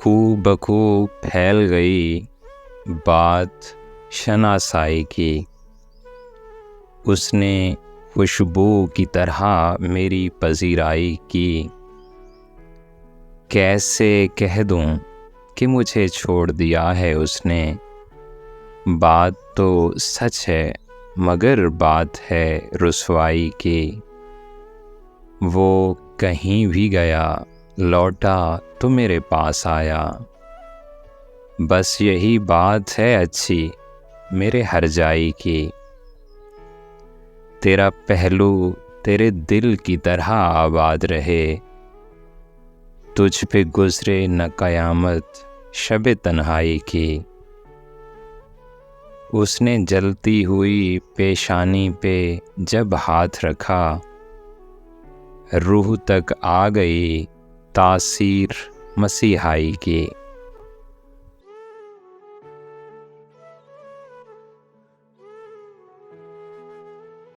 खूब बखूब फैल गई बात शनासाई की। उसने खुशबू की तरह मेरी पजीराई की। कैसे कह दूं कि मुझे छोड़ दिया है उसने। बात तो सच है मगर बात है रुसवाई की। वो कहीं भी गया लौटा तो मेरे पास आया। बस यही बात है अच्छी मेरे हरजाई की। तेरा पहलू तेरे दिल की तरह आबाद रहे। तुझ पे गुजरे न कयामत शबे तन्हाई की। उसने जलती हुई पेशानी पे जब हाथ रखा, रूह तक आ गई तासीर मसीहाई की।